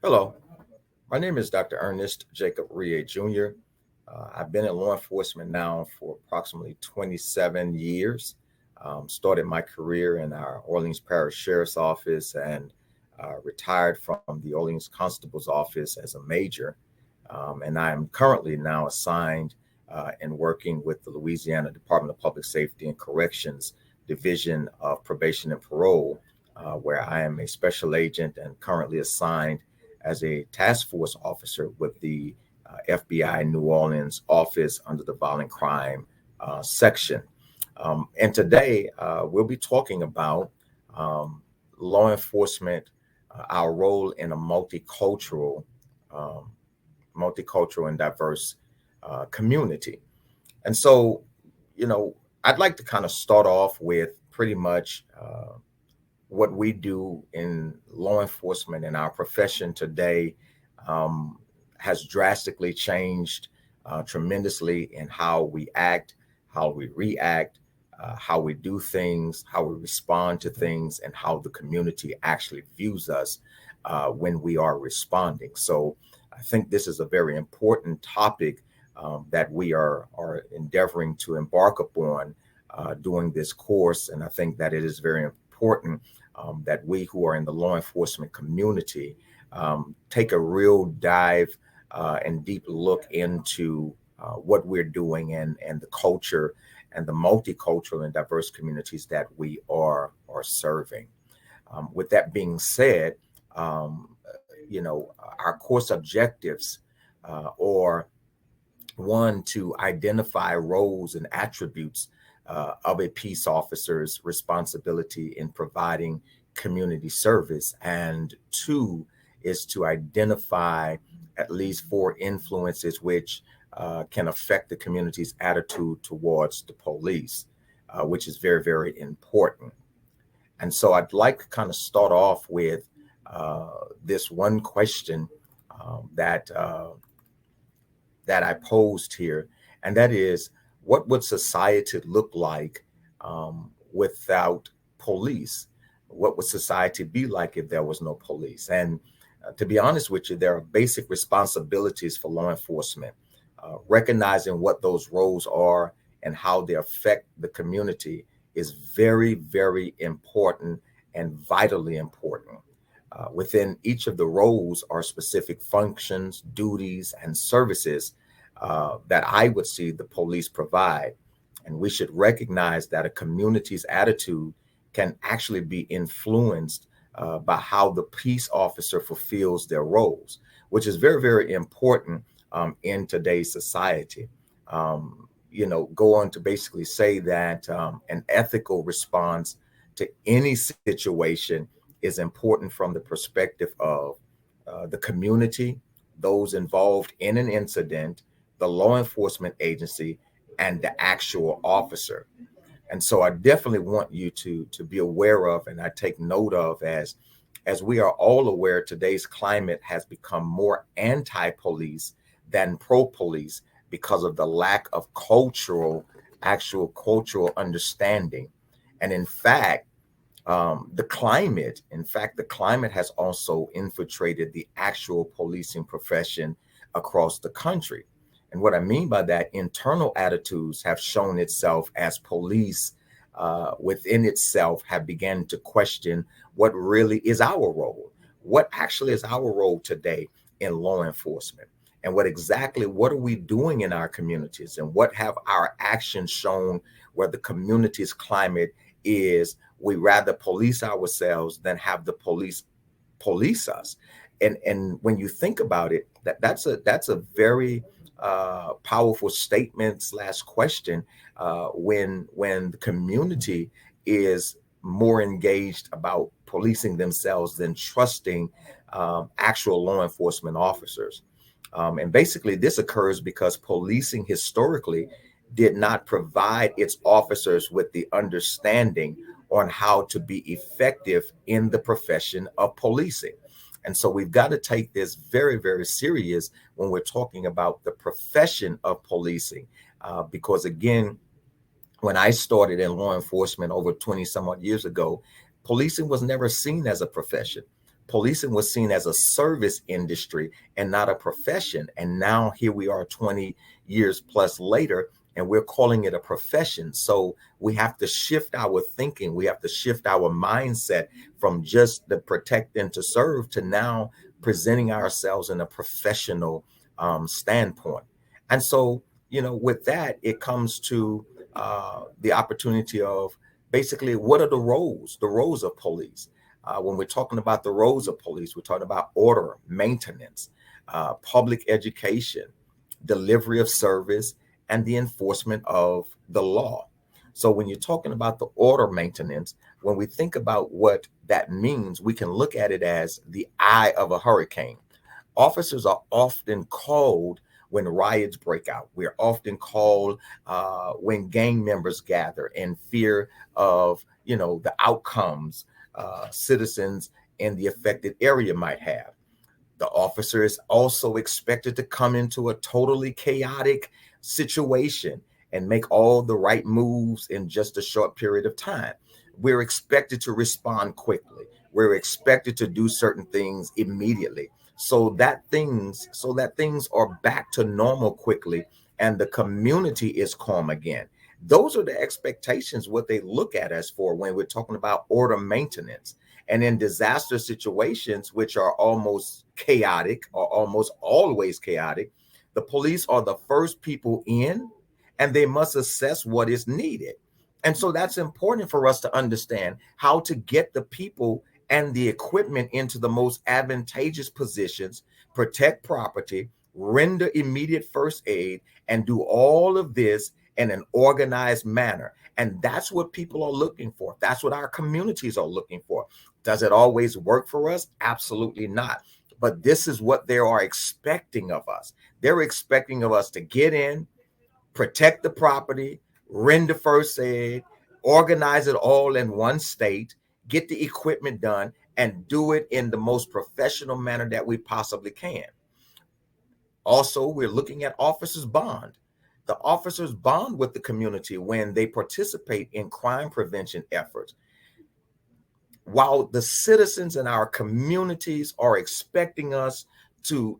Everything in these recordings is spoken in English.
Hello, my name is Dr. Ernest Jacob Rie Jr. I've been in law enforcement now for approximately 27 years. Started my career in our Orleans Parish Sheriff's Office and retired from the Orleans Constable's Office as a major. And I am currently now assigned and working with the Louisiana Department of Public Safety and Corrections Division of Probation and Parole, where I am a special agent and currently assigned as a task force officer with the FBI New Orleans office under the violent crime section. And today we'll be talking about um, law enforcement, our role in a um, multicultural and diverse community. And so, you know, I'd like to kind of start off with pretty much what we do in law enforcement in our profession today um, has drastically changed tremendously in how we act, how we react, how we do things, how we respond to things, and how the community actually views us when we are responding. So I think this is a very important topic that we are endeavoring to embark upon during this course. And I think that it is very important that we who are in the law enforcement community take a real dive and deep look into what we're doing and the culture and the multicultural and diverse communities that we are serving. With that being said, um, our course objectives are one, to identify roles and attributes of a peace officer's responsibility in providing community service, and two is to identify at least four influences which can affect the community's attitude towards the police, which is very, very important. And so I'd like to kind of start off with this one question that that I posed here, and that is, what would society look like without police? What would society be like if there was no police? And to be honest with you, there are basic responsibilities for law enforcement. Recognizing what those roles are and how they affect the community is very, very important and vitally important. Within each of the roles are specific functions, duties, and services that I would see the police provide. And we should recognize that a community's attitude can actually be influenced by how the peace officer fulfills their roles, which is very, very important in today's society. Go on to basically say that an ethical response to any situation is important from the perspective of the community, those involved in an incident, the law enforcement agency, and the actual officer. And so I definitely want you to be aware of, and I take note of, as we are all aware, today's climate has become more anti-police than pro-police because of the lack of actual cultural understanding. And the climate has also infiltrated the actual policing profession across the country. And what I mean by that, internal attitudes have shown itself as police within itself have begun to question what really is our role. What actually is our role today in law enforcement? And what are we doing in our communities? And what have our actions shown where the community's climate is we rather police ourselves than have the police us? And when you think about it, that's a very powerful statement slash question when the community is more engaged about policing themselves than trusting actual law enforcement officers. And basically, this occurs because policing historically did not provide its officers with the understanding on how to be effective in the profession of policing. And so we've got to take this very, very serious when we're talking about the profession of policing. Because again, when I started in law enforcement over 20 some odd years ago, policing was never seen as a profession. policing was seen as a service industry and not a profession. And now here we are 20 years plus later, and we're calling it a profession. So we have to shift our thinking. We have to shift our mindset from just the protect and to serve to now presenting ourselves in a professional standpoint. And so, with that, it comes to the opportunity of basically what are the roles of police. When we're talking about the roles of police, we're talking about order, maintenance, public education, delivery of service, and the enforcement of the law. So when you're talking about the order maintenance, when we think about what that means, we can look at it as the eye of a hurricane. Officers are often called when riots break out. We're often called when gang members gather in fear of, the outcomes citizens in the affected area might have. The officer is also expected to come into a totally chaotic situation and make all the right moves in just a short period of time. We're expected to respond quickly. We're expected to do certain things immediately so that things are back to normal quickly and the community is calm again. Those are the expectations, what they look at us for when we're talking about order maintenance. And in disaster situations, which are almost chaotic or almost always chaotic, the police are the first people in and they must assess what is needed. And so that's important for us to understand how to get the people and the equipment into the most advantageous positions, protect property, render immediate first aid, and do all of this in an organized manner. And that's what people are looking for. That's what our communities are looking for. Does it always work for us? Absolutely not. But this is what they are expecting of us. They're expecting of us to get in, protect the property, render first aid, organize it all in one state, get the equipment done, and do it in the most professional manner that we possibly can. Also, we're looking at officers' bond. The officers bond with the community when they participate in crime prevention efforts. While the citizens in our communities are expecting us to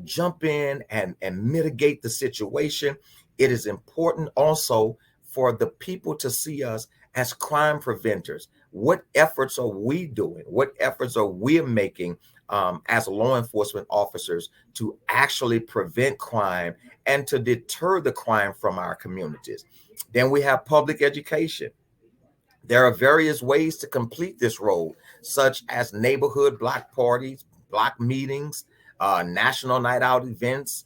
jump in and mitigate the situation, it is important also for the people to see us as crime preventers. What efforts are we doing? What efforts are we making as law enforcement officers to actually prevent crime and to deter the crime from our communities? Then we have public education. There are various ways to complete this role, such as neighborhood block parties, block meetings, national night out events,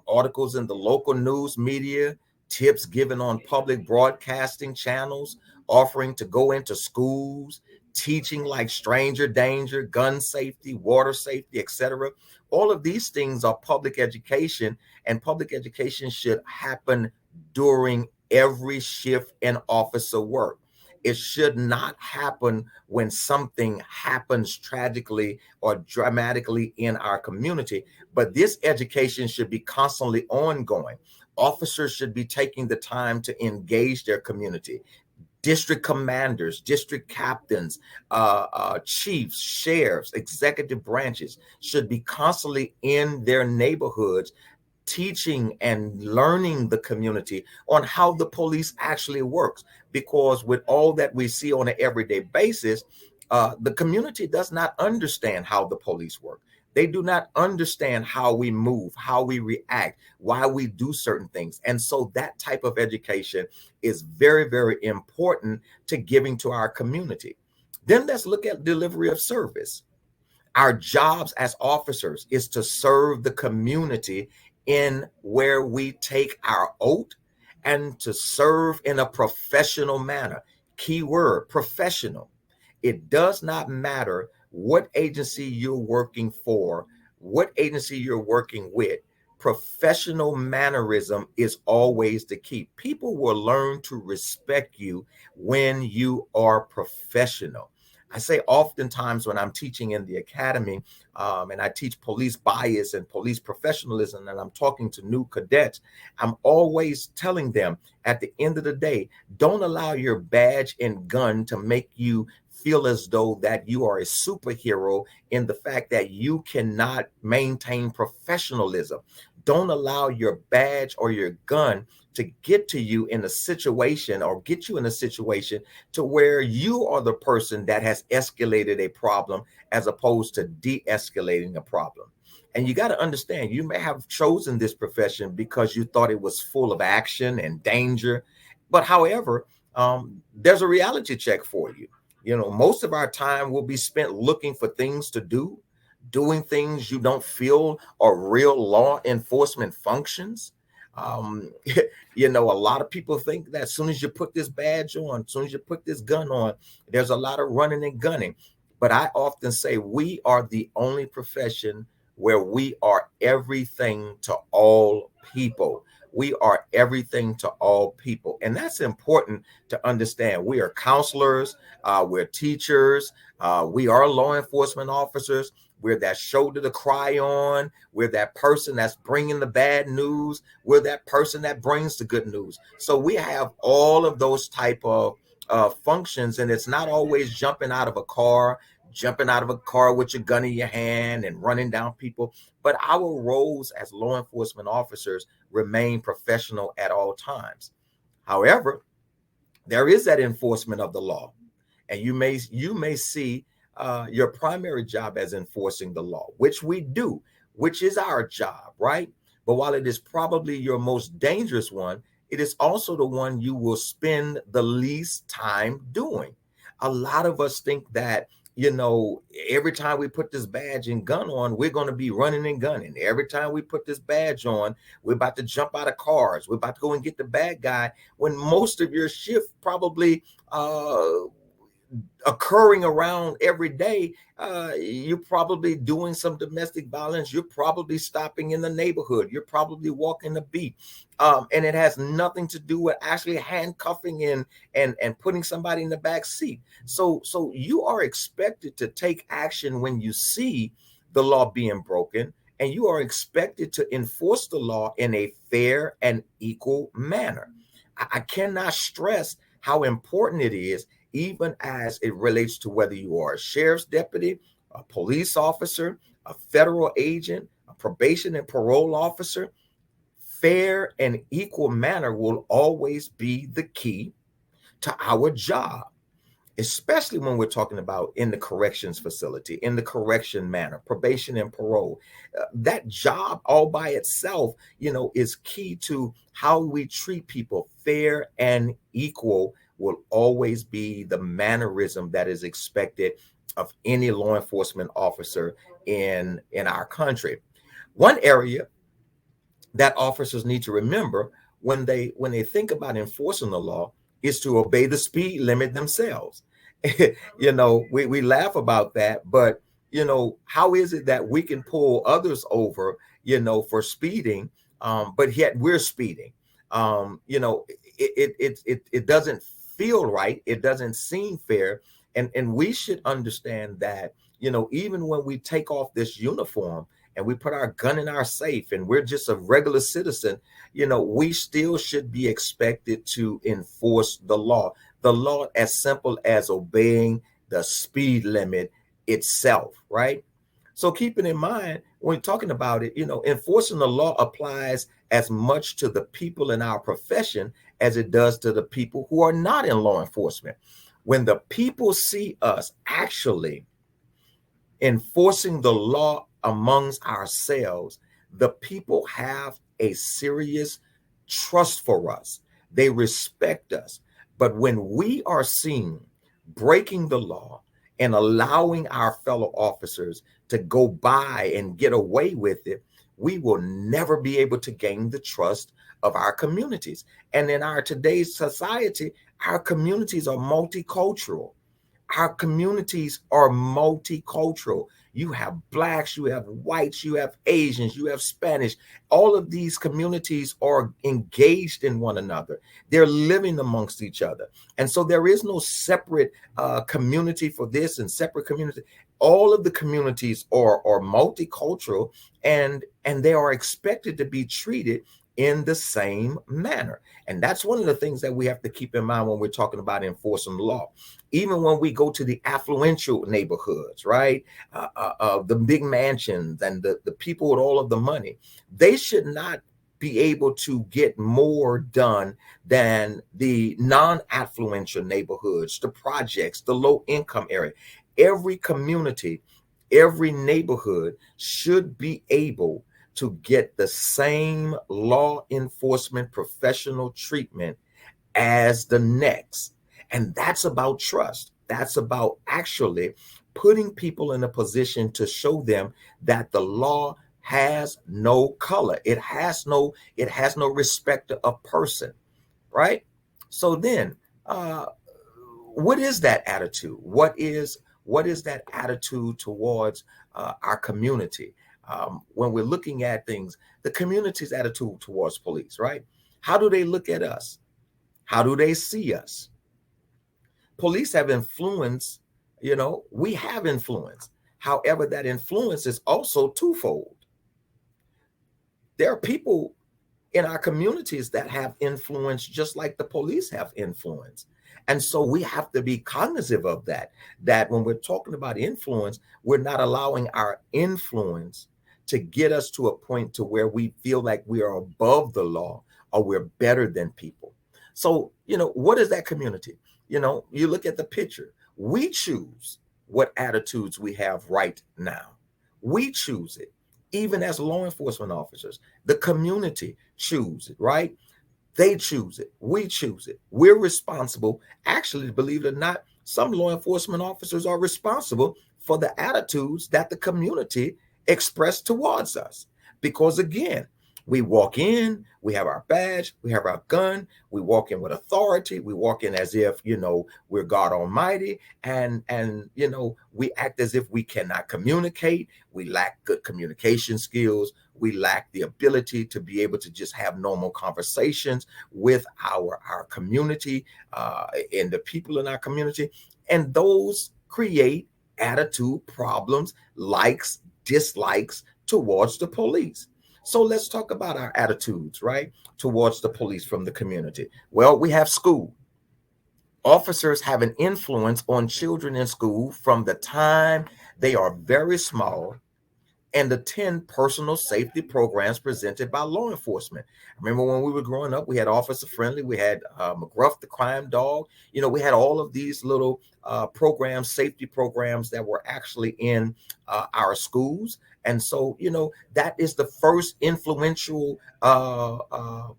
articles in the local news media, tips given on public broadcasting channels, offering to go into schools, teaching like stranger danger, gun safety, water safety, etc. All of these things are public education, and public education should happen during every shift in officer work. It should not happen when something happens tragically or dramatically in our community, but this education should be constantly ongoing. Officers should be taking the time to engage their community. District commanders, district captains, chiefs, sheriffs, executive branches should be constantly in their neighborhoods teaching and learning the community on how the police actually works. Because with all that we see on an everyday basis, the community does not understand how the police work. They do not understand how we move, how we react, why we do certain things. And so that type of education is very, very important to giving to our community. Then let's look at delivery of service. Our jobs as officers is to serve the community in where we take our oath and to serve in a professional manner. Key word, professional. It does not matter what agency you're working for, what agency you're working with. Professional mannerism is always the key. People will learn to respect you when you are professional. I say oftentimes when I'm teaching in the academy and I teach police bias and police professionalism, and I'm talking to new cadets, I'm always telling them at the end of the day, don't allow your badge and gun to make you feel as though that you are a superhero in the fact that you cannot maintain professionalism. Don't allow your badge or your gun to get to you in a situation or get you in a situation to where you are the person that has escalated a problem as opposed to de-escalating a problem. And you got to understand, you may have chosen this profession because you thought it was full of action and danger. But however, there's a reality check for you. Most of our time will be spent looking for things to do, doing things you don't feel are real law enforcement functions. Um, a lot of people think that as soon as you put this badge on, as soon as you put this gun on, there's a lot of running and gunning. But I often say we are the only profession where we are everything to all people. We are everything to all people. And that's important to understand. We are counselors, we're teachers, we are law enforcement officers. We're that shoulder to cry on. We're that person that's bringing the bad news. We're that person that brings the good news. So we have all of those type of functions, and it's not always jumping out of a car with your gun in your hand and running down people. But our roles as law enforcement officers remain professional at all times. However, there is that enforcement of the law, and you may see your primary job as enforcing the law, which we do, which is our job, right? But while it is probably your most dangerous one, it is also the one you will spend the least time doing. A lot of us think that, every time we put this badge and gun on, we're going to be running and gunning. Every time we put this badge on, we're about to jump out of cars. We're about to go and get the bad guy, when most of your shift probably occurring around every day. You're probably doing some domestic violence. You're probably stopping in the neighborhood. You're probably walking the beat. And it has nothing to do with actually handcuffing and putting somebody in the back seat. So you are expected to take action when you see the law being broken, and you are expected to enforce the law in a fair and equal manner. I cannot stress how important it is, even as it relates to whether you are a sheriff's deputy, a police officer, a federal agent, a probation and parole officer. Fair and equal manner will always be the key to our job, especially when we're talking about in the corrections facility, in the correction manner, probation and parole. That job all by itself, is key to how we treat people. Fair and equal will always be the mannerism that is expected of any law enforcement officer in our country. One area that officers need to remember when they think about enforcing the law is to obey the speed limit themselves. We laugh about that, but how is it that we can pull others over, for speeding, but yet we're speeding? It doesn't feel right. It doesn't seem fair. And we should understand that, even when we take off this uniform and we put our gun in our safe and we're just a regular citizen, we still should be expected to enforce the law. The law as simple as obeying the speed limit itself, right? So keeping in mind, when we're talking about it, enforcing the law applies as much to the people in our profession as it does to the people who are not in law enforcement. When the people see us actually enforcing the law amongst ourselves, the people have a serious trust for us. They respect us. But when we are seen breaking the law and allowing our fellow officers to go by and get away with it, we will never be able to gain the trust of our communities. And in our today's society, our communities are multicultural. Our communities are multicultural. You have blacks, you have whites, you have Asians, you have Spanish. All of these communities are engaged in one another. They're living amongst each other. And so there is no separate community for this and separate community. All of the communities are multicultural, and they are expected to be treated in the same manner. And that's one of the things that we have to keep in mind when we're talking about enforcing the law. Even when we go to the affluential neighborhoods, right? The big mansions and the people with all of the money, they should not be able to get more done than the non-affluential neighborhoods, the projects, the low income area. Every community, every neighborhood should be able to get the same law enforcement professional treatment as the next. And that's about trust. That's about actually putting people in a position to show them that the law has no color. It has no respect of person, right? So then, uh, what is that attitude? What is that attitude towards our community? When we're looking at things, the community's attitude towards police, right? How do they look at us? How do they see us? Police have influence, we have influence. However, that influence is also twofold. There are people in our communities that have influence just like the police have influence. And so we have to be cognizant of that when we're talking about influence, we're not allowing our influence to get us to a point to where we feel like we are above the law or we're better than people. So, what is that community? You look at the picture. We choose what attitudes we have right now. We choose it. Even as law enforcement officers, the community choose it, right? They choose it. We choose it. We're responsible. Actually, believe it or not, some law enforcement officers are responsible for the attitudes that the community express towards us. Because again, we walk in, we have our badge, we have our gun, we walk in with authority, we walk in as if, we're God Almighty, and we act as if we cannot communicate, we lack good communication skills, we lack the ability to be able to just have normal conversations with our community and the people in our community. And those create attitude problems, likes, dislikes towards the police. So let's talk about our attitudes, right, towards the police from the community. Well, we have school. Officers have an influence on children in school from the time they are very small and attend personal safety programs presented by law enforcement. I remember when we were growing up, we had Officer Friendly, we had McGruff the Crime Dog. We had all of these little programs, safety programs that were actually in our schools. And so, that is the first influential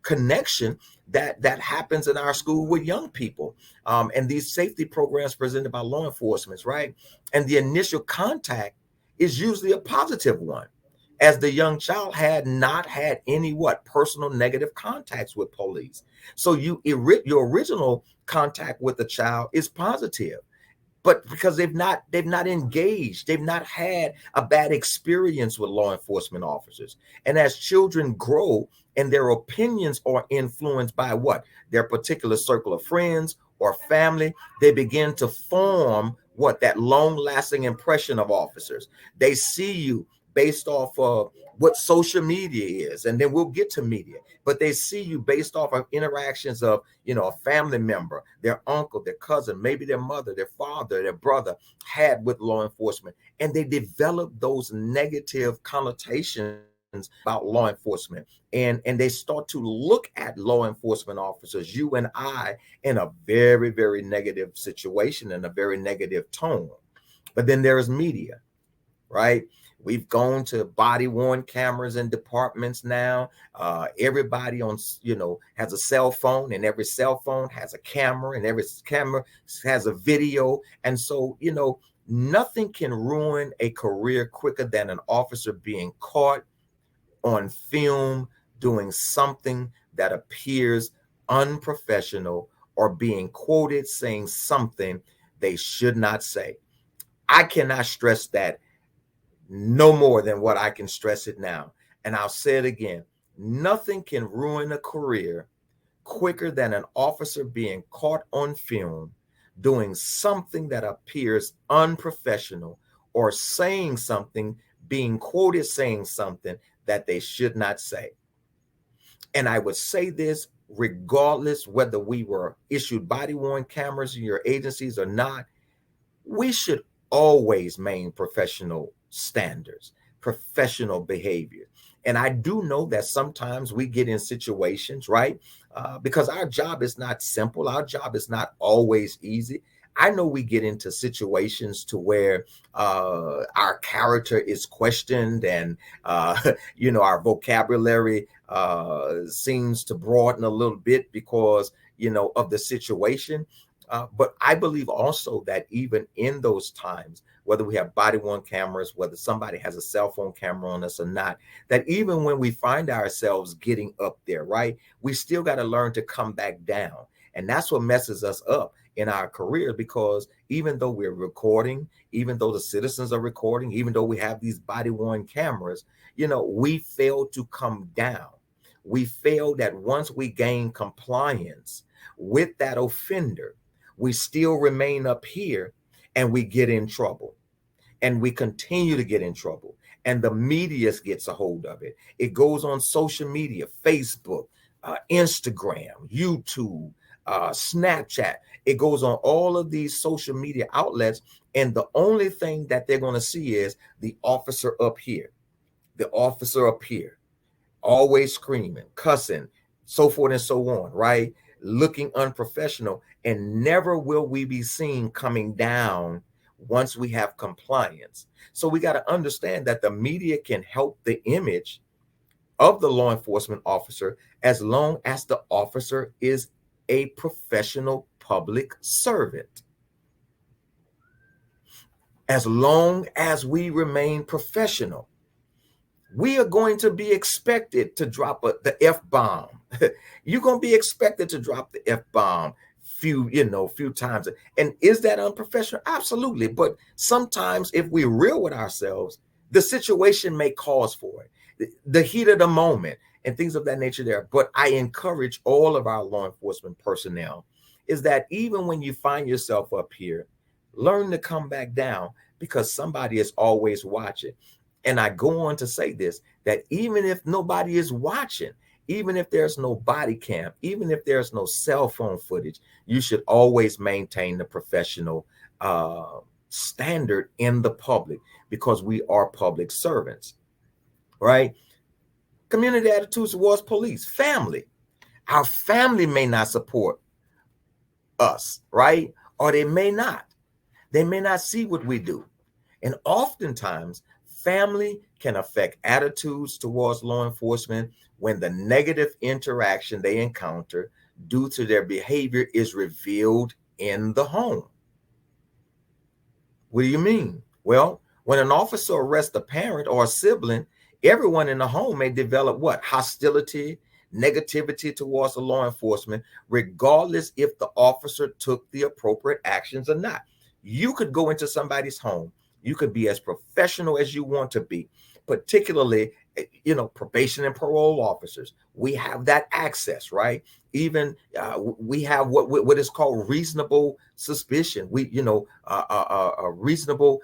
connection that happens in our school with young people. And these safety programs presented by law enforcement, right? And the initial contact is usually a positive one, as the young child had not had any personal negative contacts with police. So your original contact with the child is positive, but because they've not engaged, they've not had a bad experience with law enforcement officers. And as children grow and their opinions are influenced by their particular circle of friends or family, they begin to form that long lasting impression of officers. They see you based off of what social media is, and then we'll get to media, but they see you based off of interactions of a family member, their uncle, their cousin, maybe their mother, their father, their brother had with law enforcement, and they develop those negative connotations about law enforcement, and they start to look at law enforcement officers, you and I, in a very, very negative situation and a very negative tone. But then there is media, right? We've gone to body worn cameras in departments now. Everybody has a cell phone, and every cell phone has a camera, and every camera has a video. And so, nothing can ruin a career quicker than an officer being caught on film doing something that appears unprofessional or being quoted saying something they should not say. I cannot stress that no more than what I can stress it now. And I'll say it again. Nothing can ruin a career quicker than an officer being caught on film doing something that appears unprofessional or saying something, being quoted saying something that they should not say. And I would say this regardless whether we were issued body worn cameras in your agencies or not, we should always maintain professional standards, professional behavior. And I do know that sometimes we get in situations, right? Because our job is not simple, our job is not always easy. I know we get into situations to where our character is questioned, and our vocabulary seems to broaden a little bit because of the situation. But I believe also that even in those times, whether we have body worn cameras, whether somebody has a cell phone camera on us or not, that even when we find ourselves getting up there, right, we still got to learn to come back down. And that's what messes us up in our career, because even though we're recording, even though the citizens are recording, even though we have these body worn cameras, we fail to come down. We fail that once we gain compliance with that offender, we still remain up here and we get in trouble, and we continue to get in trouble, and the media gets a hold of it. It goes on social media, Facebook, Instagram, YouTube, Snapchat. It goes on all of these social media outlets, and the only thing that they're going to see is the officer up here, the officer up here, always screaming, cussing, so forth and so on, right? Looking unprofessional. And never will we be seen coming down once we have compliance. So we got to understand that the media can help the image of the law enforcement officer as long as the officer is a professional public servant. As long as we remain professional, we are going to be expected to drop the F-bomb. You're going to be expected to drop the F-bomb few times. And is that unprofessional? Absolutely. But sometimes if we're real with ourselves, the situation may cause for it, the heat of the moment and things of that nature there. But I encourage all of our law enforcement personnel is that even when you find yourself up here, learn to come back down, because somebody is always watching. And I go on to say this, that even if nobody is watching, even if there's no body cam, even if there's no cell phone footage, you should always maintain the professional standard in the public, because we are public servants, right? Community attitudes towards police, family. Our family may not support us, right? Or they may not. They may not see what we do. And oftentimes, family can affect attitudes towards law enforcement when the negative interaction they encounter due to their behavior is revealed in the home. What do you mean? Well, when an officer arrests a parent or a sibling, everyone in the home may develop what? Hostility, negativity towards the law enforcement, regardless if the officer took the appropriate actions or not. You could go into somebody's home. You could be as professional as you want to be, particularly, probation and parole officers. We have that access, right? Even we have what is called reasonable suspicion. A reasonable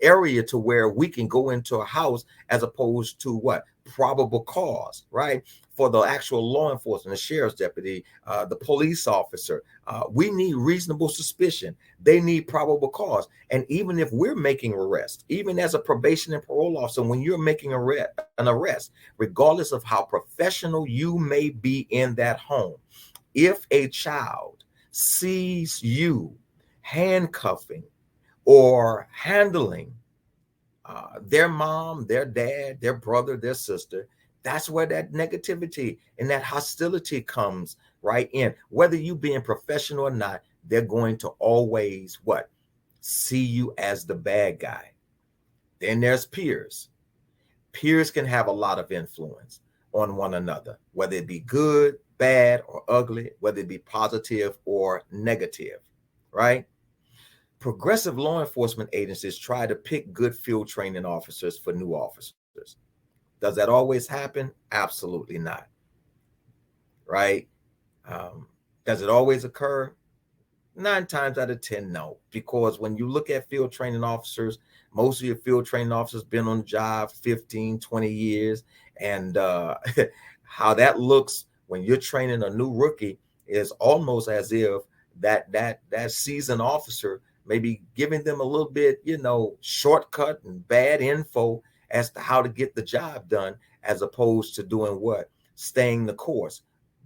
area to where we can go into a house, as opposed to what? Probable cause, right? For the actual law enforcement, the sheriff's deputy, the police officer, we need reasonable suspicion. They need probable cause. And even if we're making arrest, even as a probation and parole officer, when you're making an arrest, regardless of how professional you may be in that home, if a child sees you handcuffing or handling their mom, their dad, their brother, their sister, that's where that negativity and that hostility comes right in. Whether you being professional or not, they're going to always what? See you as the bad guy. Then there's peers. Peers can have a lot of influence on one another, whether it be good, bad, or ugly, whether it be positive or negative, right? Progressive law enforcement agencies try to pick good field training officers for new officers. Does that always happen? Absolutely not. Right? Does it always occur? 9 times out of 10, no. Because when you look at field training officers, most of your field training officers been on the job 15, 20 years. And How that looks when you're training a new rookie is almost as if that seasoned officer may be giving them a little bit, shortcut and bad info as to how to get the job done, as opposed to doing what? Staying the course,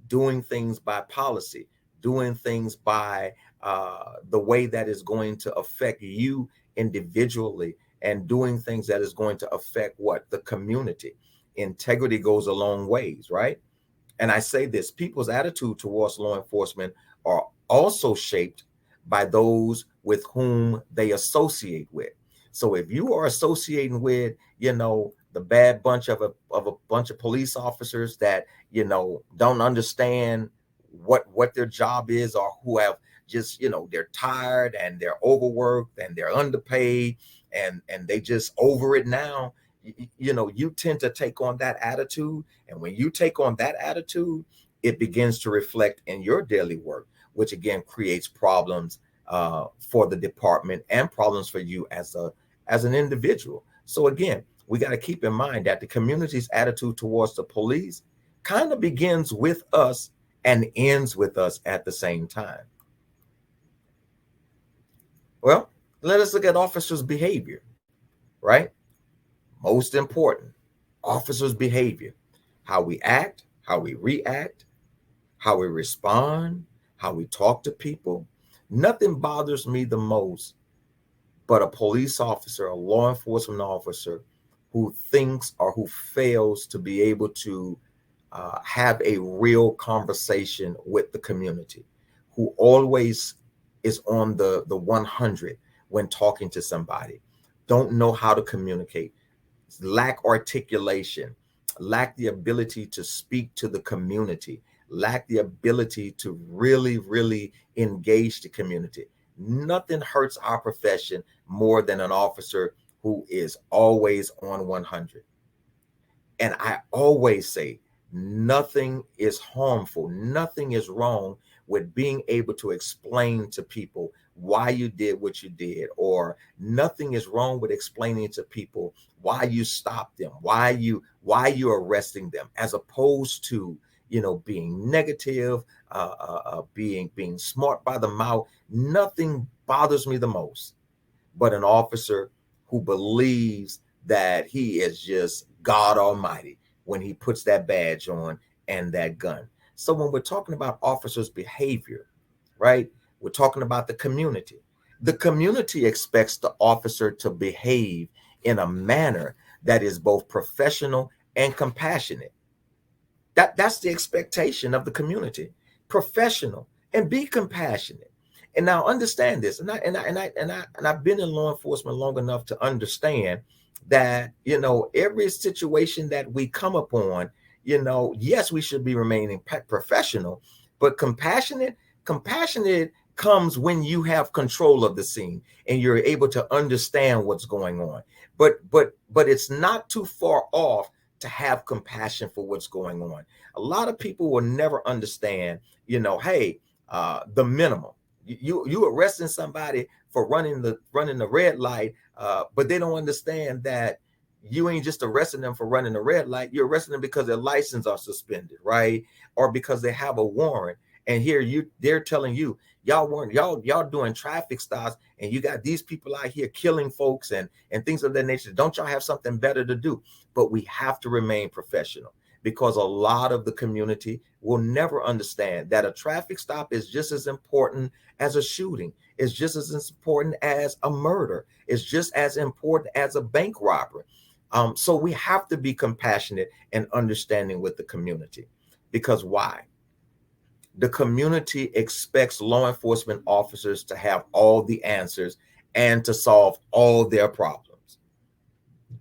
doing things by policy, doing things by the way that is going to affect you individually, and doing things that is going to affect what? The community. Integrity goes a long ways, right? And I say this, people's attitude towards law enforcement are also shaped by those with whom they associate with. So if you are associating with, the bad bunch of a bunch of police officers that, don't understand what their job is, or who have just, they're tired and they're overworked and they're underpaid, and they just over it now, you tend to take on that attitude. And when you take on that attitude, it begins to reflect in your daily work, which again creates problems for the department and problems for you as an individual. So again, we got to keep in mind that the community's attitude towards the police kind of begins with us and ends with us at the same time. Well, let us look at officers' behavior, right? Most important, officers' behavior, how we act, how we react, how we respond, how we talk to people. Nothing bothers me the most but a police officer, a law enforcement officer who thinks or who fails to be able to have a real conversation with the community, who always is on the 100 when talking to somebody, don't know how to communicate, lack articulation, lack the ability to speak to the community, lack the ability to really, really engage the community. Nothing hurts our profession more than an officer who is always on 100. And I always say, nothing is harmful, nothing is wrong with being able to explain to people why you did what you did, or nothing is wrong with explaining to people why you stopped them, why you're arresting them, as opposed to being negative, being smart by the mouth. Nothing bothers me the most but an officer who believes that he is just God Almighty when he puts that badge on and that gun. So when we're talking about officers' behavior, right, we're talking about the community. The community expects the officer to behave in a manner that is both professional and compassionate. That's the expectation of the community. Professional and be compassionate. And now understand this. And I've been in law enforcement long enough to understand that, every situation that we come upon, yes, we should be remaining professional, but compassionate comes when you have control of the scene and you're able to understand what's going on. But it's not too far off to have compassion for what's going on. A lot of people will never understand, hey, the minimum. You arresting somebody for running the red light, but they don't understand that you ain't just arresting them for running the red light. You're arresting them because their license are suspended, right? Or because they have a warrant. And they're telling you, y'all doing traffic stops, and you got these people out here killing folks and things of that nature. Don't y'all have something better to do? But we have to remain professional, because a lot of the community will never understand that a traffic stop is just as important as a shooting. It's just as important as a murder. It's just as important as a bank robbery. So we have to be compassionate and understanding with the community, because why? The community expects law enforcement officers to have all the answers and to solve all their problems.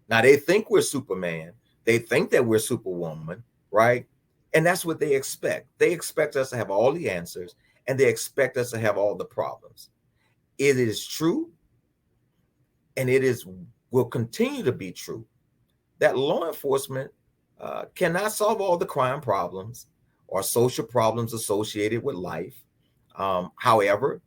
Now, they think we're Superman. They think that we're Superwoman, right? And that's what they expect. They expect us to have all the answers, and they expect us to have all the problems. It is true, and will continue to be true, that law enforcement cannot solve all the crime problems or social problems associated with life. However,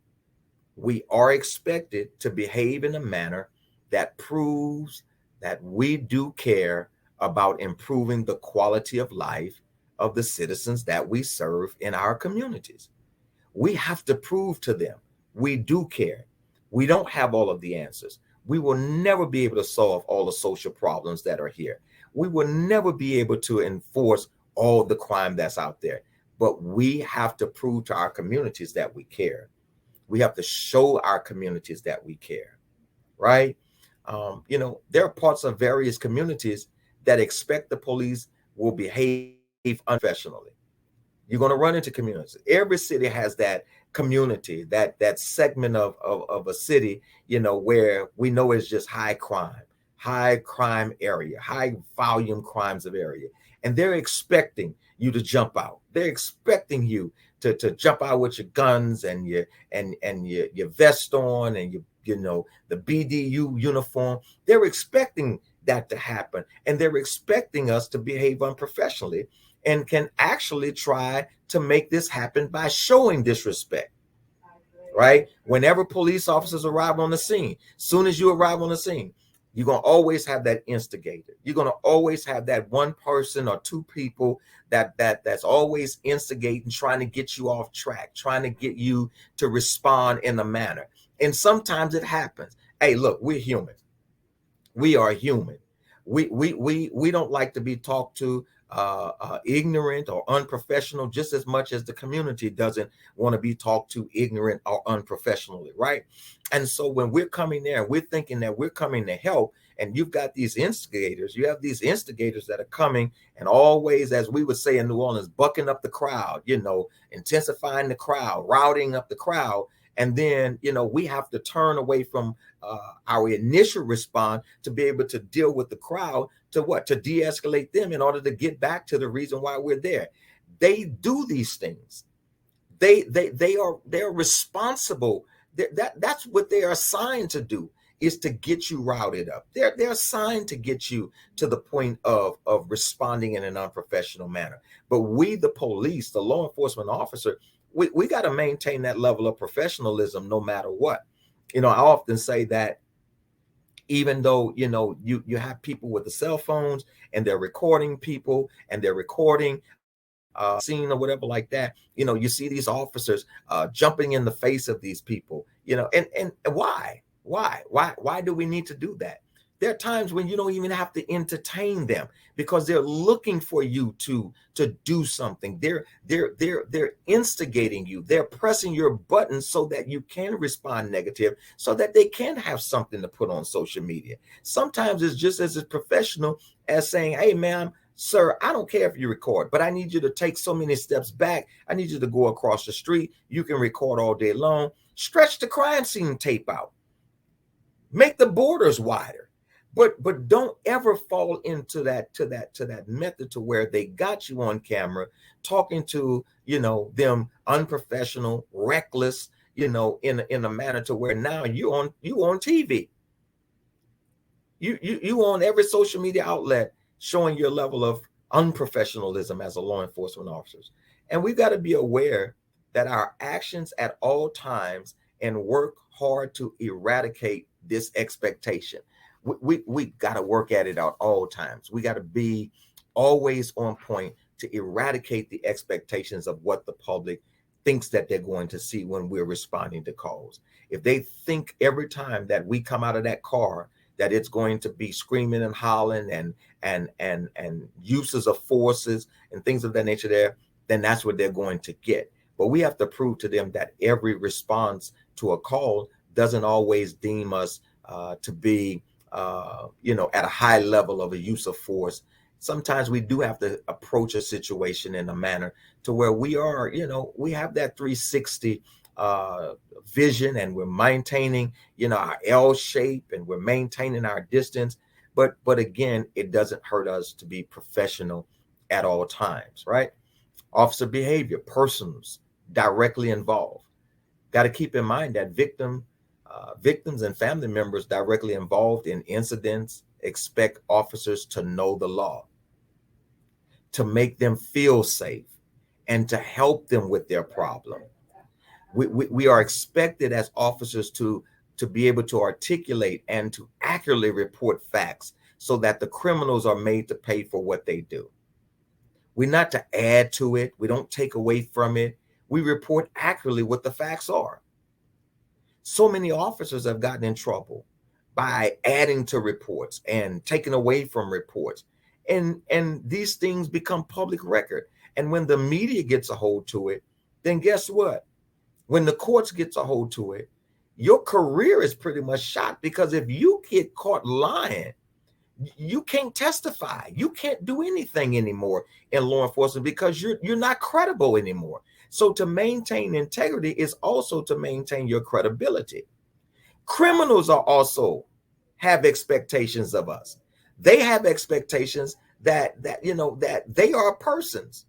we are expected to behave in a manner that proves that we do care about improving the quality of life of the citizens that we serve in our communities. We have to prove to them we do care. We don't have all of the answers. We will never be able to solve all the social problems that are here. We will never be able to enforce all the crime that's out there. But we have to prove to our communities that we care. We have to show our communities that we care, right? There are parts of various communities that expect the police will behave unprofessionally. You're going to run into communities. Every city has that community, that segment of a city, where we know it's just high crime area, high volume crimes of area. And they're expecting you to jump out. They're expecting you to jump out with your guns and your vest on and the BDU uniform. They're expecting that to happen. And they're expecting us to behave unprofessionally, and can actually try to make this happen by showing disrespect, right? Whenever police officers arrive on the scene, soon as you arrive on the scene, you're going to always have that instigator. You're going to always have that one person or two people that's always instigating, trying to get you off track, trying to get you to respond in a manner. And sometimes it happens. Hey, look, we're human. We are human. We don't like to be talked to ignorant or unprofessional, just as much as the community doesn't want to be talked to ignorant or unprofessionally, right? And so when we're coming there, we're thinking that we're coming to help, and you've got these instigators. You have these instigators that are coming and always, as we would say in New Orleans, bucking up the crowd, intensifying the crowd, routing up the crowd. And then, we have to turn away from our initial response to be able to deal with the crowd, to what? To de-escalate them in order to get back to the reason why we're there. They do these things. They're responsible. That's what they are assigned to do, is to get you routed up. They're assigned to get you to the point of responding in an unprofessional manner. But we, the police, the law enforcement officer, we got to maintain that level of professionalism no matter what. I often say that even though, you have people with the cell phones and they're recording people and they're recording scene or whatever like that, you see these officers jumping in the face of these people, and why do we need to do that? There are times when you don't even have to entertain them, because they're looking for you to do something. They're instigating you. They're pressing your buttons so that you can respond negative, so that they can have something to put on social media. Sometimes it's just as professional as saying, "Hey, ma'am, sir, I don't care if you record, but I need you to take so many steps back. I need you to go across the street. You can record all day long. Stretch the crime scene tape out. Make the borders wider." But don't ever fall into that method to where they got you on camera talking to them unprofessional, reckless, in a manner to where now you on TV. You on every social media outlet showing your level of unprofessionalism as a law enforcement officers. And we've got to be aware that our actions at all times and work hard to eradicate this expectation. We got to work at it at all times. We got to be always on point to eradicate the expectations of what the public thinks that they're going to see when we're responding to calls. If they think every time that we come out of that car that it's going to be screaming and hollering and uses of forces and things of that nature there, then that's what they're going to get. But we have to prove to them that every response to a call doesn't always deem us to be at a high level of a use of force. Sometimes we do have to approach a situation in a manner to where we are, we have that 360 vision, and we're maintaining, our L shape, and we're maintaining our distance. But again, it doesn't hurt us to be professional at all times, right? Officer behavior, persons directly involved. Got to keep in mind that victims and family members directly involved in incidents expect officers to know the law, to make them feel safe, and to help them with their problem. We are expected as officers to be able to articulate and to accurately report facts so that the criminals are made to pay for what they do. We're not to add to it. We don't take away from it. We report accurately what the facts are. So many officers have gotten in trouble by adding to reports and taking away from reports. And these things become public record. And when the media gets a hold to it, then guess what? When the courts gets a hold to it, your career is pretty much shot, because if you get caught lying, you can't testify. You can't do anything anymore in law enforcement because you're not credible anymore. So to maintain integrity is also to maintain your credibility. Criminals are also have expectations of us. They have expectations that that they are persons.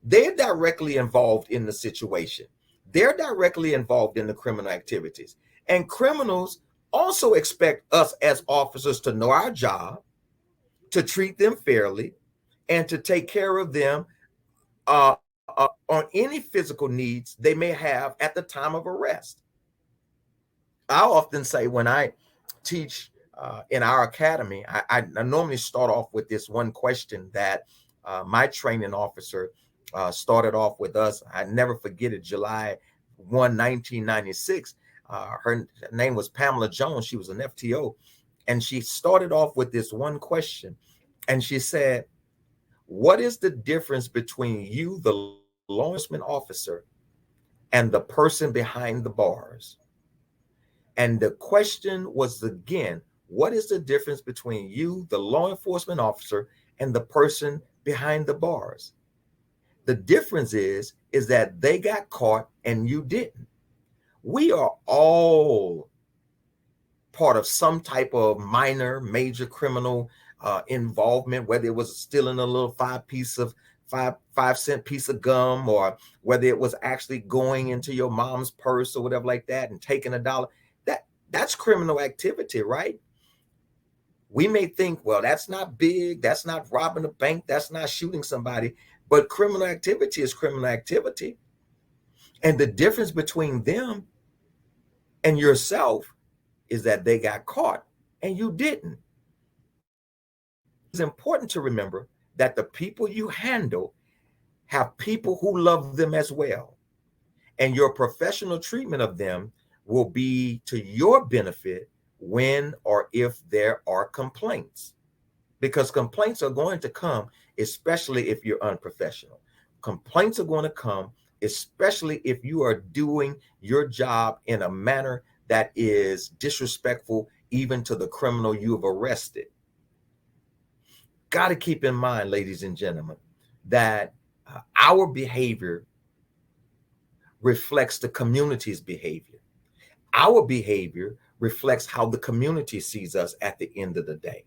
They're directly involved in the situation. They're directly involved in the criminal activities. And criminals also expect us as officers to know our job, to treat them fairly, and to take care of them on any physical needs they may have at the time of arrest. I often say when I teach in our academy, I normally start off with this one question that my training officer started off with us. I never forget it, July 1, 1996. Her name was Pamela Jones. She was an FTO. And she started off with this one question. And she said, what is the difference between you, the law enforcement officer, and the person behind the bars? And the question was again, what is the difference between you, the law enforcement officer, and the person behind the bars? The difference is that they got caught and you didn't. We are all part of some type of minor, major criminal involvement, whether it was stealing a little five-cent piece of gum, or whether it was actually going into your mom's purse or whatever like that and taking $1. That's criminal activity, right? We may think, well, that's not big, that's not robbing a bank, that's not shooting somebody, but criminal activity is criminal activity. And the difference between them and yourself is that they got caught and you didn't. It's important to remember that the people you handle have people who love them as well. And your professional treatment of them will be to your benefit when or if there are complaints. Because complaints are going to come, especially if you're unprofessional. Complaints are going to come, especially if you are doing your job in a manner that is disrespectful even to the criminal you have arrested. Got to keep in mind, ladies and gentlemen, that our behavior reflects the community's behavior. Our behavior reflects how the community sees us at the end of the day.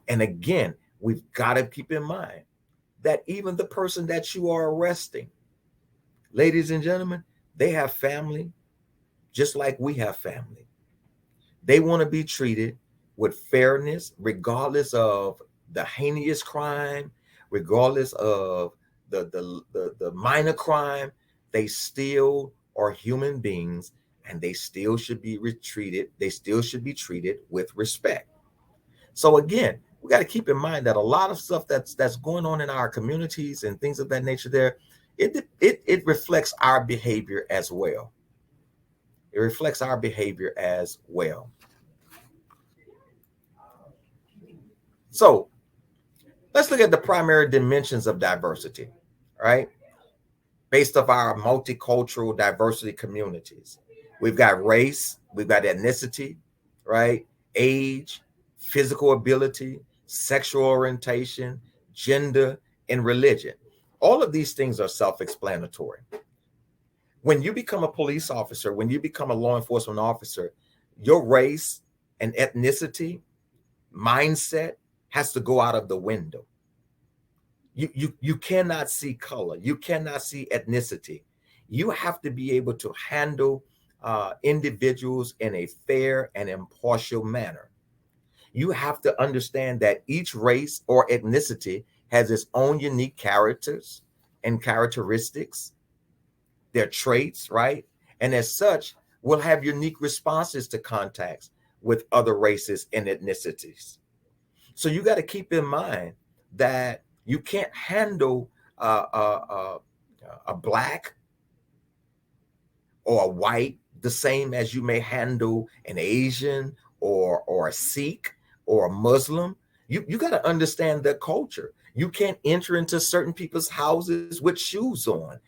And again, we've got to keep in mind that even the person that you are arresting, ladies and gentlemen, they have family just like we have family. They want to be treated with fairness, regardless of the heinous crime, regardless of the minor crime. They still are human beings, and they still should be treated. They still should be treated with respect. So again, we got to keep in mind that a lot of stuff that's going on in our communities and things of that nature there, it reflects our behavior as well. It reflects our behavior as well. So let's look at the primary dimensions of diversity, right? Based off our multicultural diversity communities. We've got race, we've got ethnicity, right? Age, physical ability, sexual orientation, gender, and religion. All of these things are self-explanatory. When you become a police officer, when you become a law enforcement officer, your race and ethnicity mindset has to go out of the window. You cannot see color. You cannot see ethnicity. You have to be able to handle individuals in a fair and impartial manner. You have to understand that each race or ethnicity has its own unique characters and characteristics, their traits, right? And as such, will have unique responses to contacts with other races and ethnicities. So you got to keep in mind that You can't handle a black or a white the same as you may handle an Asian or a Sikh or a Muslim. You got to understand their culture. You can't enter into certain people's houses with shoes on.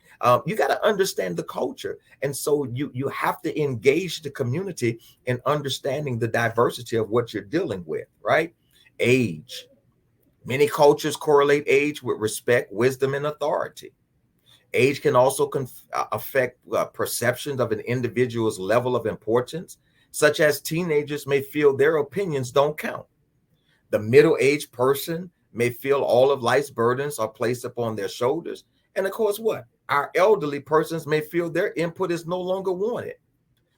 You got to understand the culture, and so you have to engage the community in understanding the diversity of what you're dealing with. Right? Age. Many cultures correlate age with respect, wisdom, and authority. Age can also affect perceptions of an individual's level of importance, such as teenagers may feel their opinions don't count. The middle aged person may feel all of life's burdens are placed upon their shoulders. And of course, what? Our elderly persons may feel their input is no longer wanted.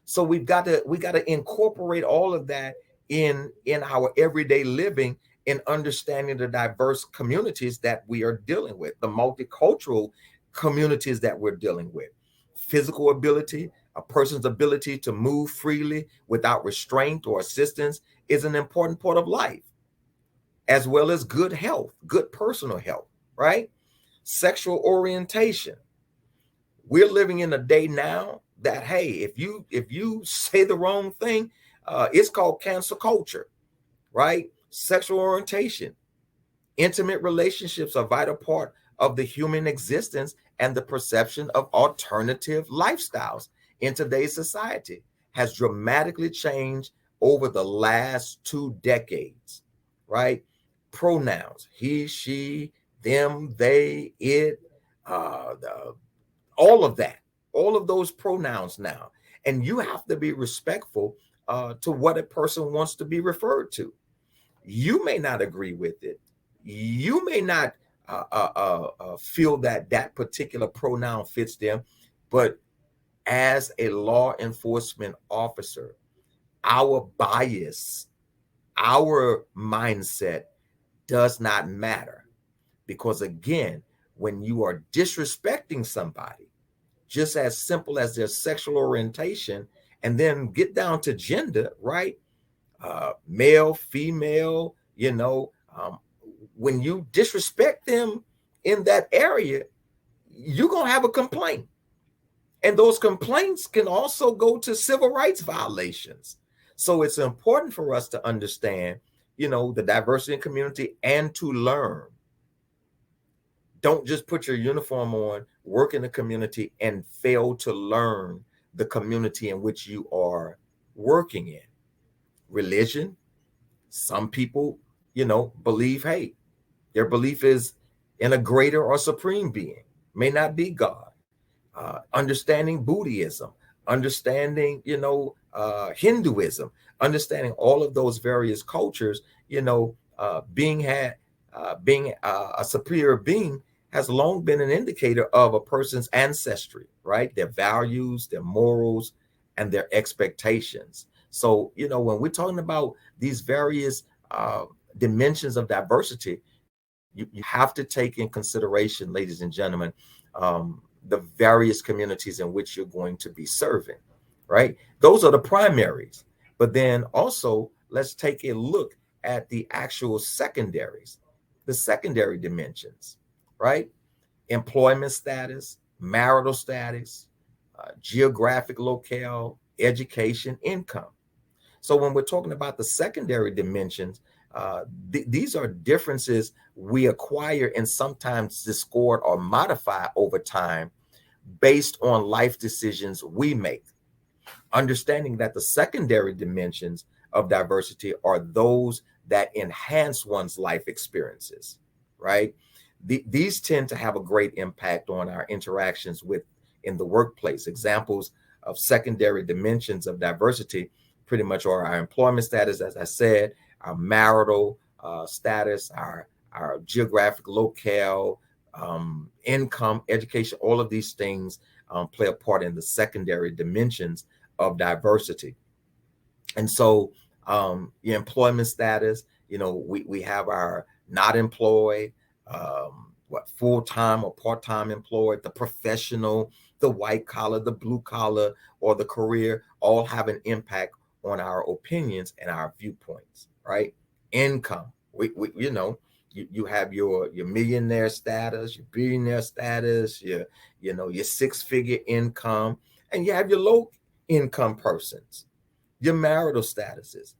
So we got to incorporate all of that in our everyday living, in understanding the diverse communities that we are dealing with, the multicultural communities that we're dealing with. Physical ability, a person's ability to move freely without restraint or assistance, is an important part of life, as well as good health, good personal health, right? Sexual orientation. We're living in a day now that, hey, if you say the wrong thing, it's called cancel culture, right? Sexual orientation. Intimate relationships are a vital part of the human existence, and the perception of alternative lifestyles in today's society has dramatically changed over the last 2 decades, right? Pronouns: he, she, them, they, it, the, all of that, all of those pronouns now. And you have to be respectful to what a person wants to be referred to. You may not agree with it. You may not feel that that particular pronoun fits them, but as a law enforcement officer, our bias, our mindset does not matter. Because again, when you are disrespecting somebody, just as simple as their sexual orientation, and then get down to gender, right? Male, female, when you disrespect them in that area, you're going to have a complaint. And those complaints can also go to civil rights violations. So it's important for us to understand, the diversity in community and to learn. Don't just put your uniform on, work in the community, and fail to learn the community in which you are working in. Religion. Some people, believe, hey, their belief is in a greater or supreme being, may not be God. Understanding Buddhism, understanding, Hinduism, understanding all of those various cultures, being a superior being has long been an indicator of a person's ancestry, right? Their values, their morals, and their expectations. So, when we're talking about these various dimensions of diversity, you have to take in consideration, ladies and gentlemen, the various communities in which you're going to be serving, right? Those are the primaries. But then also, let's take a look at the actual secondaries, the secondary dimensions, right? Employment status, marital status, geographic locale, education, income. So when we're talking about the secondary dimensions, these are differences we acquire and sometimes discord or modify over time based on life decisions we make. Understanding that the secondary dimensions of diversity are those that enhance one's life experiences, right? These tend to have a great impact on our interactions with in the workplace. Examples of secondary dimensions of diversity pretty much are our employment status, as I said, our marital status, our geographic locale, income, education. All of these things play a part in the secondary dimensions of diversity. And so your employment status, we have our not employed, full-time or part-time employed, the professional, the white collar, the blue collar, or the career, all have an impact on our opinions and our viewpoints, right? Income. You have your millionaire status, your billionaire status, your six-figure income, and you have your low income persons, your marital statuses.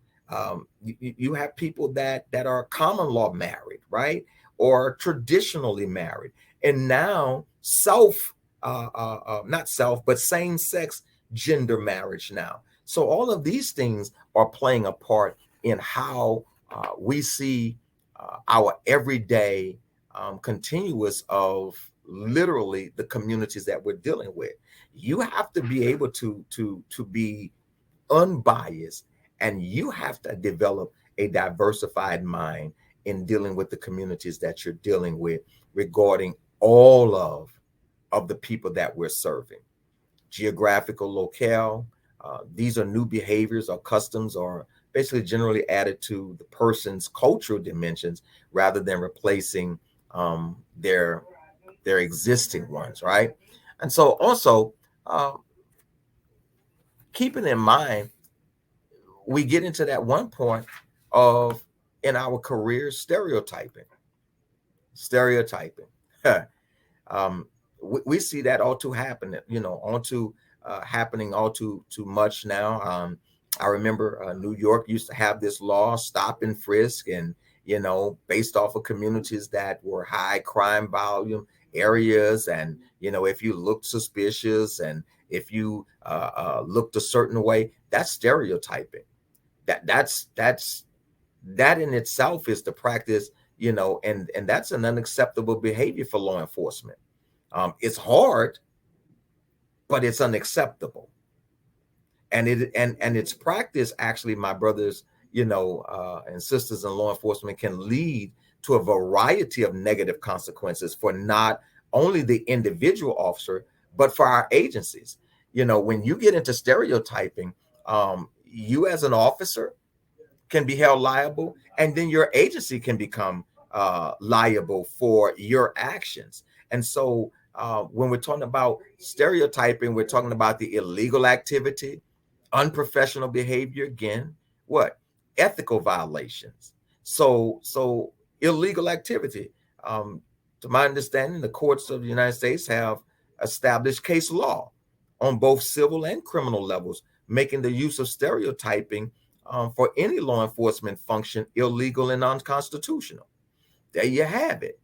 You have people that are common law married, right, or traditionally married, and now not self, but same sex gender marriage now. So all of these things are playing a part in how we see our everyday continuous of literally the communities that we're dealing with. You have to be able to be unbiased, and you have to develop a diversified mind in dealing with the communities that you're dealing with regarding all of the people that we're serving. Geographical locale, these are new behaviors or customs or basically generally added to the person's cultural dimensions rather than replacing their existing ones, right? And so also uh, keeping in mind, we get into that one point of in our careers stereotyping. We see that all too happen, all too happening all too much now. I remember New York used to have this law, stop and frisk, and based off of communities that were high crime volume areas, and if you looked suspicious and if you looked a certain way, that's stereotyping. That's that in itself is the practice, and that's an unacceptable behavior for law enforcement. It's hard, but it's unacceptable, and its practice actually, my brothers, and sisters in law enforcement, can lead to a variety of negative consequences for not only the individual officer but for our agencies. When you get into stereotyping, you as an officer can be held liable, and then your agency can become liable for your actions. And so, when we're talking about stereotyping, we're talking about the illegal activity, unprofessional behavior. Again, what ethical violations? So illegal activity. To my understanding, the courts of the United States have established case law on both civil and criminal levels, making the use of stereotyping for any law enforcement function illegal and unconstitutional. There you have it.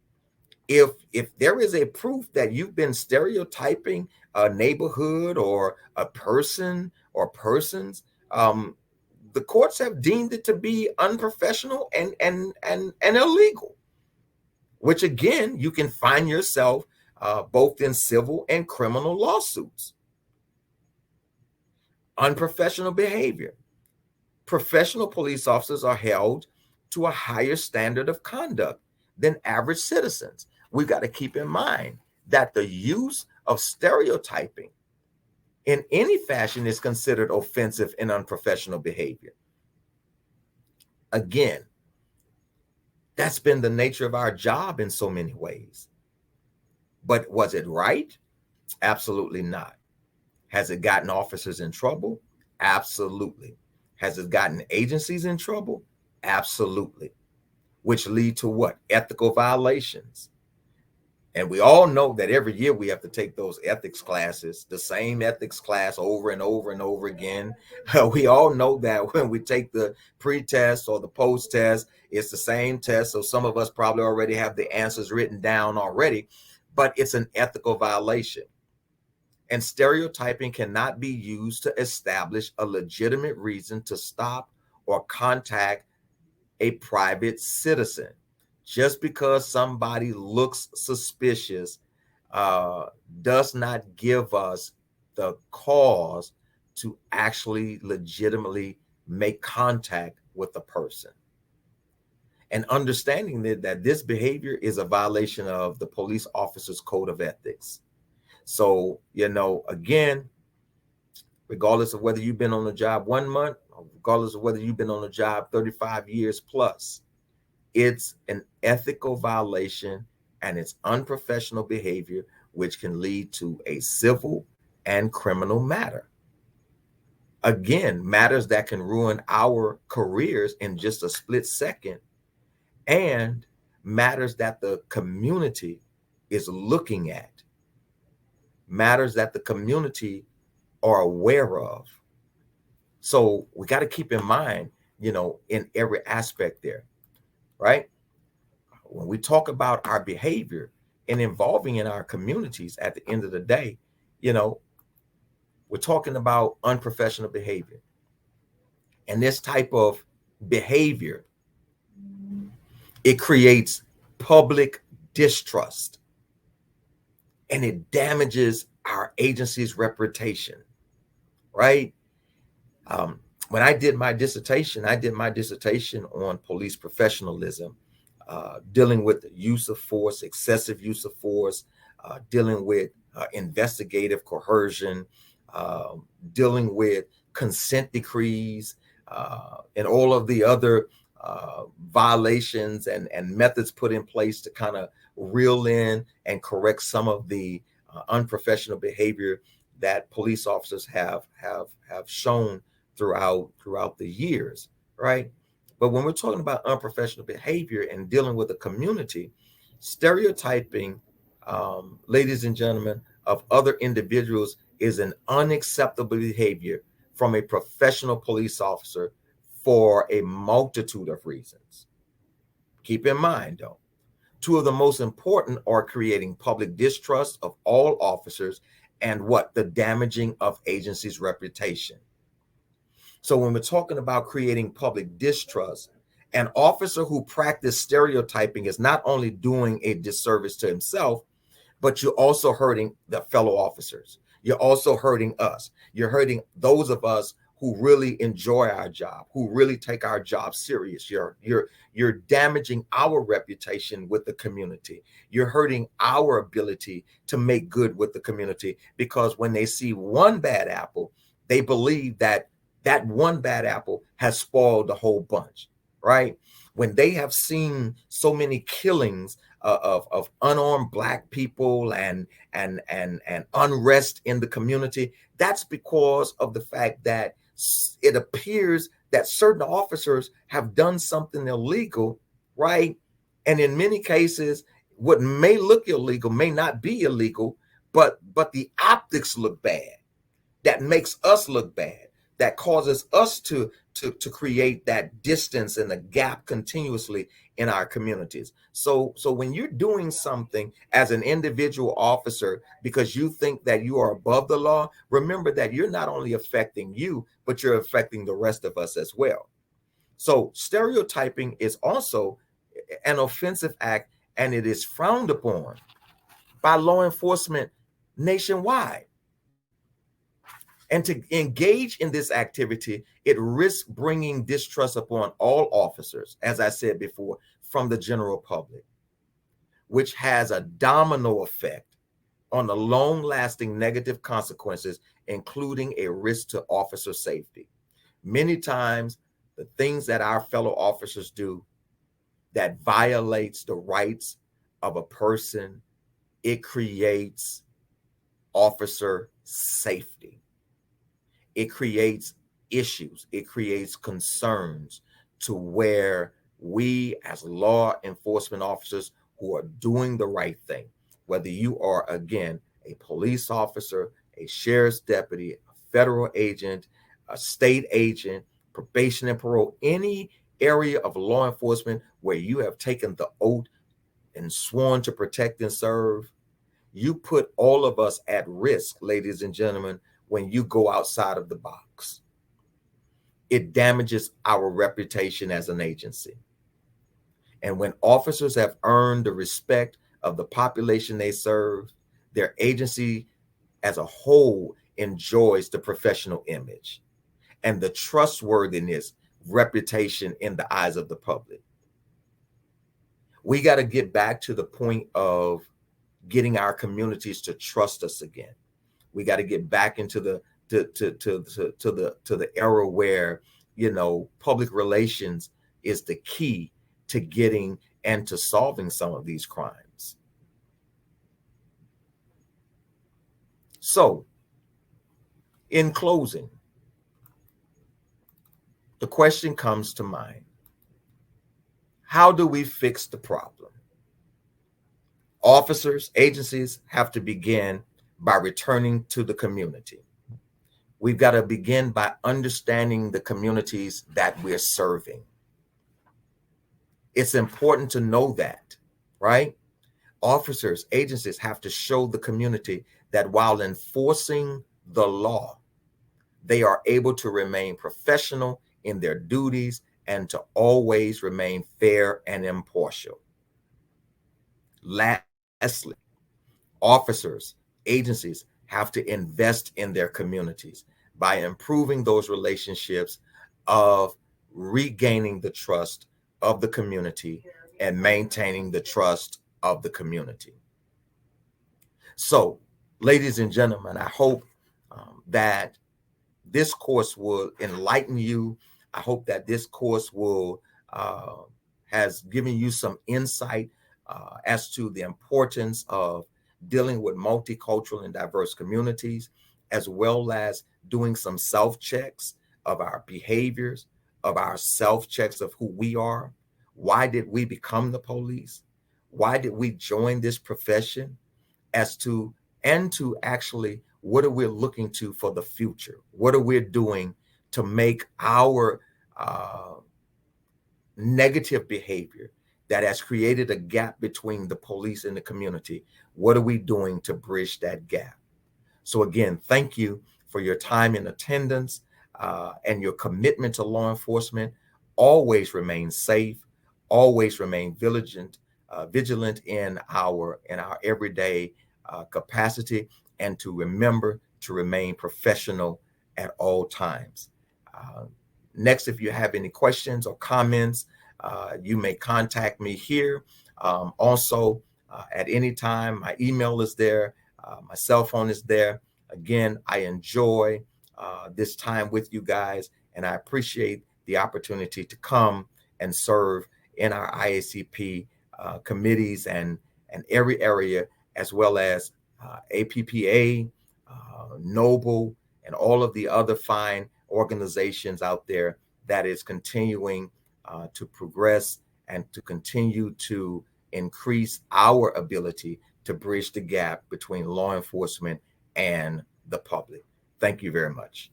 If there is a proof that you've been stereotyping a neighborhood or a person or persons, the courts have deemed it to be unprofessional and illegal. Which again, you can find yourself both in civil and criminal lawsuits. Unprofessional behavior. Professional police officers are held to a higher standard of conduct than average citizens. We've got to keep in mind that the use of stereotyping in any fashion is considered offensive and unprofessional behavior. Again, that's been the nature of our job in so many ways. But was it right? Absolutely not. Has it gotten officers in trouble? Absolutely. Has it gotten agencies in trouble? Absolutely. Which lead to what? Ethical violations. And we all know that every year we have to take those ethics classes, the same ethics class over and over and over again. We all know that when we take the pre-test or the post-test, it's the same test. So some of us probably already have the answers written down already, but it's an ethical violation. And stereotyping cannot be used to establish a legitimate reason to stop or contact a private citizen. Just because somebody looks suspicious does not give us the cause to actually legitimately make contact with the person. And understanding that this behavior is a violation of the police officer's code of ethics. So, again, regardless of whether you've been on the job 1 month, or regardless of whether you've been on the job 35 years plus, it's an ethical violation and it's unprofessional behavior, which can lead to a civil and criminal matter. Again, matters that can ruin our careers in just a split second. And matters that the community is looking at, matters that the community are aware of. So we got to keep in mind, in every aspect there, right? When we talk about our behavior and involving in our communities, at the end of the day, you know, we're talking about unprofessional behavior. And this type of behavior, it creates public distrust and it damages our agency's reputation, right? Um, when I did my dissertation on police professionalism, dealing with the use of force, excessive use of force, dealing with investigative coercion, uh, dealing with consent decrees, and all of the other violations and methods put in place to kind of reel in and correct some of the unprofessional behavior that police officers have shown throughout the years, right? But when we're talking about unprofessional behavior and dealing with a community, stereotyping, ladies and gentlemen, of other individuals is an unacceptable behavior from a professional police officer for a multitude of reasons. Keep in mind, though, two of the most important are creating public distrust of all officers and what the damaging of agency's reputation. So when we're talking about creating public distrust, an officer who practices stereotyping is not only doing a disservice to himself, but you're also hurting the fellow officers. You're also hurting us. You're hurting those of us who really enjoy our job, who really take our job serious. You're damaging our reputation with the community. You're hurting our ability to make good with the community, because when they see one bad apple, they believe that that one bad apple has spoiled the whole bunch, right? When they have seen so many killings of unarmed Black people and unrest in the community, that's because of the fact that it appears that certain officers have done something illegal, right? And in many cases, what may look illegal may not be illegal, but the optics look bad. That makes us look bad. That causes us to create that distance and the gap continuously in our communities. So when you're doing something as an individual officer because you think that you are above the law, remember that you're not only affecting you, but you're affecting the rest of us as well. So stereotyping is also an offensive act, and it is frowned upon by law enforcement nationwide. And to engage in this activity, it risks bringing distrust upon all officers, as I said before, from the general public, which has a domino effect on the long-lasting negative consequences, including a risk to officer safety. Many times, the things that our fellow officers do that violates the rights of a person, it creates officer safety. It creates issues, it creates concerns to where we as law enforcement officers who are doing the right thing, whether you are, again, a police officer, a sheriff's deputy, a federal agent, a state agent, probation and parole, any area of law enforcement where you have taken the oath and sworn to protect and serve, you put all of us at risk, ladies and gentlemen, when you go outside of the box. It damages our reputation as an agency. And when officers have earned the respect of the population they serve, their agency as a whole enjoys the professional image and the trustworthiness reputation in the eyes of the public. We got to get back to the point of getting our communities to trust us again. We got to get back into the to the era where, public relations is the key to getting and to solving some of these crimes. So, in closing, the question comes to mind: How do we fix the problem? Officers, agencies have to begin by returning to the community. We've got to begin by understanding the communities that we're serving. It's important to know that, right? Officers, agencies have to show the community that while enforcing the law, they are able to remain professional in their duties and to always remain fair and impartial. Lastly, officers, agencies have to invest in their communities by improving those relationships of regaining the trust of the community and maintaining the trust of the community. So, ladies and gentlemen, I hope that this course will enlighten you. I hope that this course will has given you some insight as to the importance of dealing with multicultural and diverse communities, as well as doing some self-checks of our behaviors, of our self-checks of who we are. Why did we become the police? Why did we join this profession? As to and to actually what are we looking to for the future? What are we doing to make our negative behavior that has created a gap between the police and the community? What are we doing to bridge that gap? So again, thank you for your time and attendance and your commitment to law enforcement. Always remain safe. Always remain vigilant in our everyday capacity, and to remember to remain professional at all times. Uh, Next, if you have any questions or comments, you may contact me here. Also, at any time, my email is there, my cell phone is there. Again, I enjoy this time with you guys, and I appreciate the opportunity to come and serve in our IACP committees and every area, as well as APPA, Noble, and all of the other fine organizations out there that is continuing to progress and to continue to increase our ability to bridge the gap between law enforcement and the public. Thank you very much.